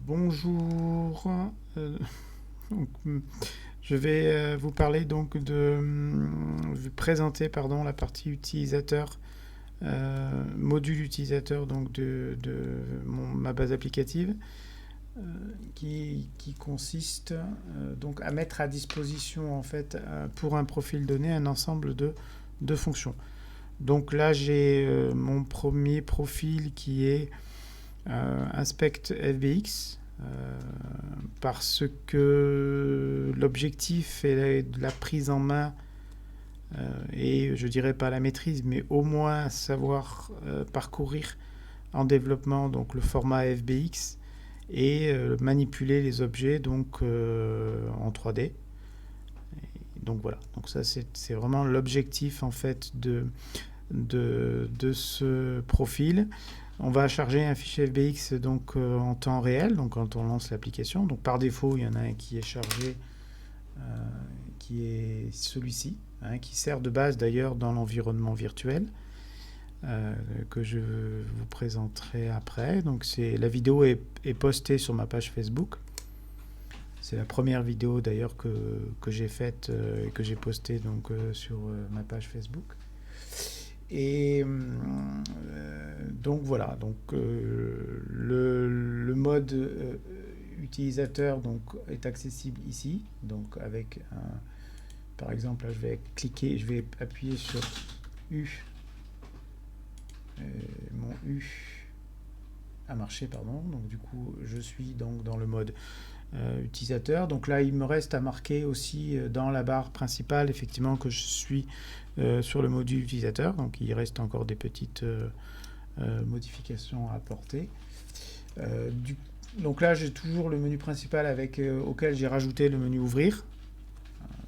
Bonjour. Donc, je vais vous parler donc vous présenter pardon la partie utilisateur, module utilisateur donc de ma base applicative qui consiste donc à mettre à disposition en fait pour un profil donné un ensemble de fonctions. Donc là j'ai mon premier profil qui est Inspect FBX parce que l'objectif est de la prise en main et je dirais pas la maîtrise mais au moins savoir parcourir en développement donc le format FBX et manipuler les objets donc en 3D. Et donc voilà, donc ça c'est vraiment l'objectif en fait de ce profil. On va charger un fichier FBX donc en temps réel, donc quand on lance l'application. Donc par défaut, il y en a un qui est chargé, qui est celui-ci, qui sert de base d'ailleurs dans l'environnement virtuel, que je vous présenterai après. Donc la vidéo est postée sur ma page Facebook. C'est la première vidéo d'ailleurs que j'ai faite et que j'ai postée donc sur ma page Facebook. Et donc voilà, donc le mode utilisateur donc est accessible ici, donc avec par exemple là je vais cliquer, je vais appuyer sur U, mon U a marché pardon, donc du coup je suis donc dans le mode utilisateur. Donc là, il me reste à marquer aussi dans la barre principale, effectivement, que je suis sur le module utilisateur. Donc il reste encore des petites modifications à apporter. Donc là, j'ai toujours le menu principal auquel j'ai rajouté le menu ouvrir.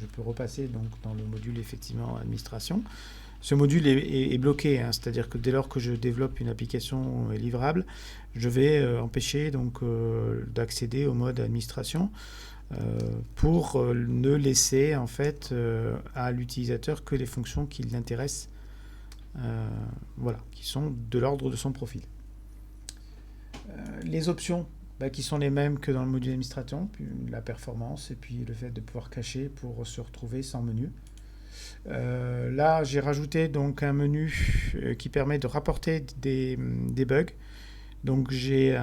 Je peux repasser donc dans le module effectivement administration. Ce module est bloqué, c'est-à-dire que dès lors que je développe une application livrable, je vais empêcher donc d'accéder au mode administration pour ne laisser en fait à l'utilisateur que les fonctions qui l'intéressent, voilà, qui sont de l'ordre de son profil. Les options qui sont les mêmes que dans le module administration, puis la performance et puis le fait de pouvoir cacher pour se retrouver sans menu. Là, j'ai rajouté donc un menu qui permet de rapporter des bugs. Donc, j'ai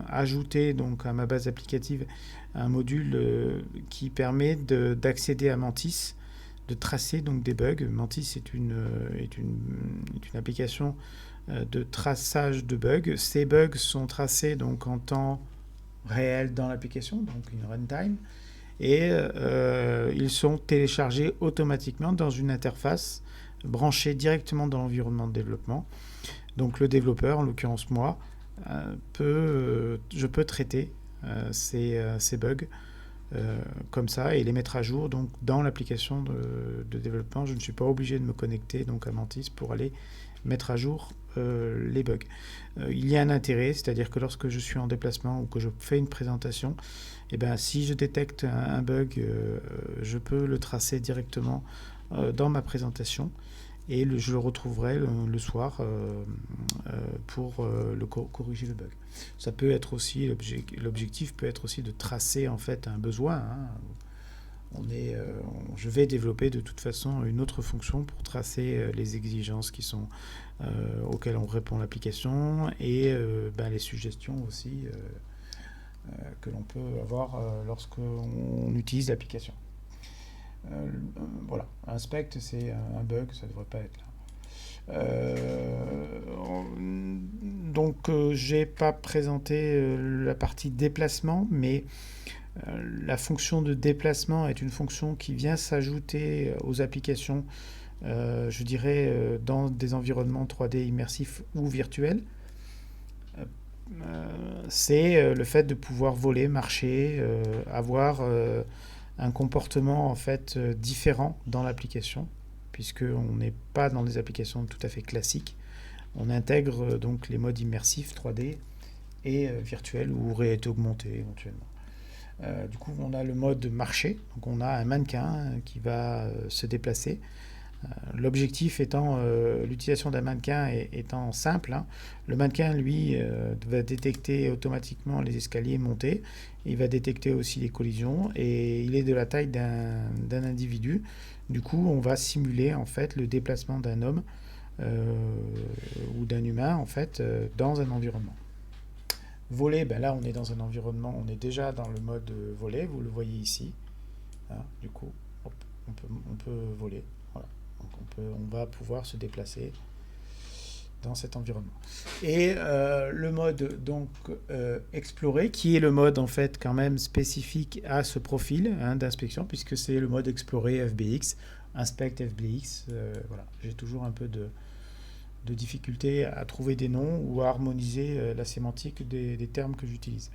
ajouté donc à ma base applicative un module qui permet d'accéder à Mantis, de tracer donc des bugs. Mantis est une application de traçage de bugs. Ces bugs sont tracés donc en temps réel dans l'application, donc une runtime. Et ils sont téléchargés automatiquement dans une interface branchée directement dans l'environnement de développement. Donc le développeur, en l'occurrence moi, je peux traiter ces bugs comme ça et les mettre à jour donc, dans l'application de développement. Je ne suis pas obligé de me connecter donc, à Mantis pour aller mettre à jour les bugs. Il y a un intérêt, c'est-à-dire que lorsque je suis en déplacement ou que je fais une présentation, et ben, si je détecte un bug, je peux le tracer directement dans ma présentation et je le retrouverai le soir pour corriger le bug. Ça peut être aussi, l'objectif peut être aussi de tracer en fait un besoin. Je vais développer de toute façon une autre fonction pour tracer les exigences auxquelles on répond l'application et les suggestions aussi que l'on peut avoir lorsqu'on utilise l'application. Voilà, inspect c'est un bug, ça ne devrait pas être là. Donc j'ai pas présenté la partie déplacement, mais la fonction de déplacement est une fonction qui vient s'ajouter aux applications, je dirais, dans des environnements 3D immersifs ou virtuels. C'est le fait de pouvoir voler, marcher, avoir un comportement en fait différent dans l'application, puisqu'on n'est pas dans des applications tout à fait classiques. On intègre donc les modes immersifs 3D et virtuels ou réalité augmentée éventuellement. Du coup, on a le mode marché, donc on a un mannequin qui va se déplacer L'objectif étant l'utilisation d'un mannequin étant simple, hein. Le mannequin, lui, va détecter automatiquement les escaliers montés. Il va détecter aussi les collisions et il est de la taille d'un individu. Du coup, on va simuler en fait le déplacement d'un homme ou d'un humain en fait dans un environnement. Voler, ben là on est dans un environnement, on est déjà dans le mode voler, vous le voyez ici. Hein, du coup, hop, on peut voler. Voilà. Donc on va pouvoir se déplacer dans cet environnement. Et le mode donc explorer, qui est le mode en fait quand même spécifique à ce profil hein, d'inspection, puisque c'est le mode explorer FBX, inspect FBX. Voilà, j'ai toujours un peu de difficulté à trouver des noms ou à harmoniser la sémantique des termes que j'utilise.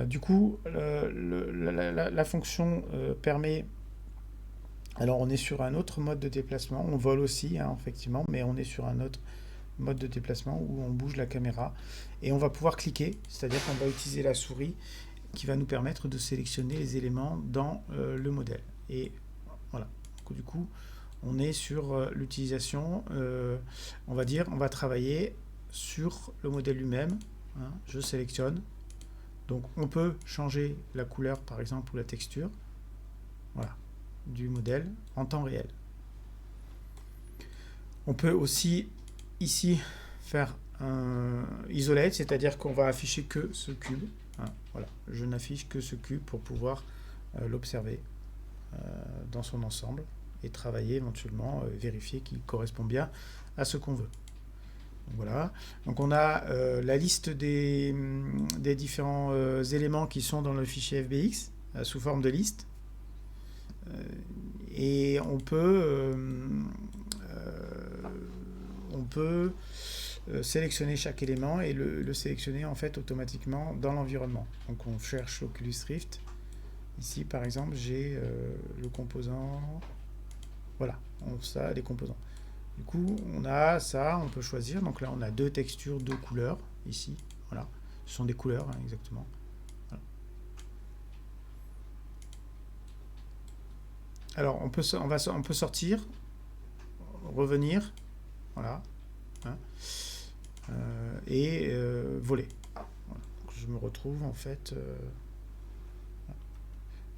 Du coup, la fonction permet... Alors, on est sur un autre mode de déplacement. On vole aussi, hein, effectivement, mais on est sur un autre mode de déplacement où on bouge la caméra. Et on va pouvoir cliquer, c'est-à-dire qu'on va utiliser la souris qui va nous permettre de sélectionner les éléments dans le modèle. Et voilà. Du coup, on est sur l'utilisation, on va travailler sur le modèle lui-même. Hein, je sélectionne. Donc on peut changer la couleur par exemple ou la texture voilà, du modèle en temps réel. On peut aussi ici faire un isolate, c'est-à-dire qu'on va afficher que ce cube. Hein, voilà, je n'affiche que ce cube pour pouvoir l'observer dans son ensemble et travailler éventuellement, vérifier qu'il correspond bien à ce qu'on veut. Voilà, donc on a la liste des différents éléments qui sont dans le fichier FBX sous forme de liste. Et on peut sélectionner chaque élément et le sélectionner en fait automatiquement dans l'environnement. Donc on cherche Oculus Rift. Ici par exemple j'ai le composant, voilà, ça les composants. Du coup, on a ça, on peut choisir. Donc là, on a deux textures, deux couleurs, ici. Voilà, ce sont des couleurs, hein, exactement. Voilà. Alors, on peut sortir, revenir, voilà, hein, et voler. Voilà. Donc, je me retrouve, en fait...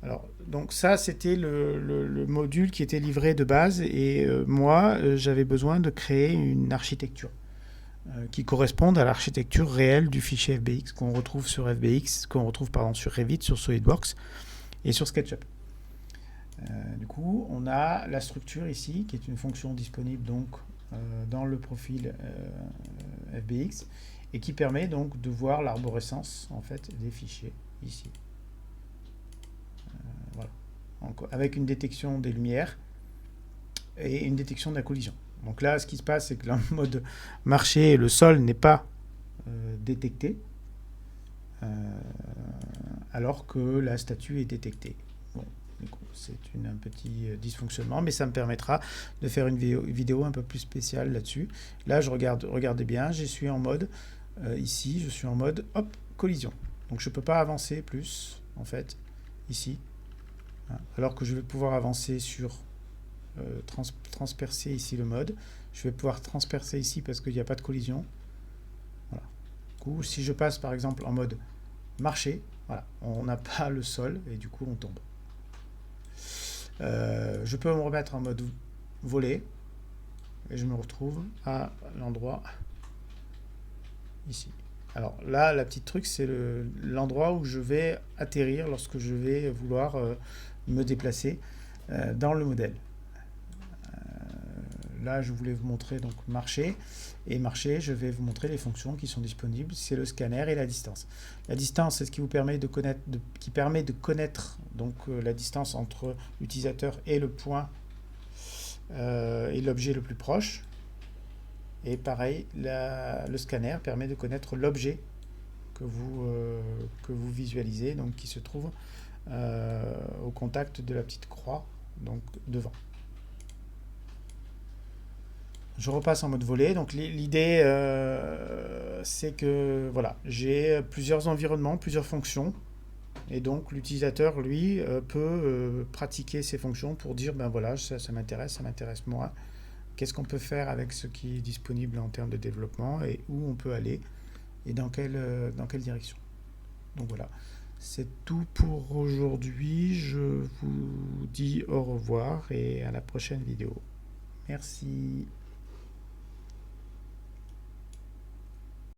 Alors, donc ça, c'était le module qui était livré de base et moi, j'avais besoin de créer une architecture qui corresponde à l'architecture réelle du fichier FBX qu'on retrouve sur FBX, qu'on retrouve pardon, sur Revit, sur SolidWorks et sur SketchUp. Du coup, on a la structure ici, qui est une fonction disponible donc dans le profil FBX et qui permet donc de voir l'arborescence en fait des fichiers ici. Voilà. Donc, avec une détection des lumières et une détection de la collision. Donc là, ce qui se passe, c'est que le mode marché, le sol n'est pas détecté, alors que la statue est détectée. Bon, c'est un petit dysfonctionnement, mais ça me permettra de faire une vidéo un peu plus spéciale là-dessus. Là, regardez bien, je suis en mode, ici, je suis en mode, hop, collision. Donc je ne peux pas avancer plus, en fait, ici. Alors que je vais pouvoir avancer sur transpercer ici le mode. Je vais pouvoir transpercer ici parce qu'il n'y a pas de collision. Voilà. Du coup, si je passe par exemple en mode marcher, voilà, on n'a pas le sol et du coup on tombe. Je peux me remettre en mode voler et je me retrouve à l'endroit ici. Alors là, la petite truc, c'est l'endroit où je vais atterrir lorsque je vais vouloir me déplacer dans le modèle. Là, je voulais vous montrer donc marcher. Et marcher, je vais vous montrer les fonctions qui sont disponibles. C'est le scanner et la distance. La distance, c'est ce qui vous permet de connaître donc la distance entre l'utilisateur et le point et l'objet le plus proche. Et pareil, le scanner permet de connaître l'objet que vous visualisez, donc qui se trouve au contact de la petite croix, donc devant. Je repasse en mode volet. Donc l'idée, c'est que voilà, j'ai plusieurs environnements, plusieurs fonctions Et donc l'utilisateur, lui, peut pratiquer ces fonctions pour dire, ben voilà, ça m'intéresse moi. Qu'est-ce qu'on peut faire avec ce qui est disponible en termes de développement et où on peut aller et dans quelle direction. Donc voilà, c'est tout pour aujourd'hui. Je vous dis au revoir et à la prochaine vidéo. Merci.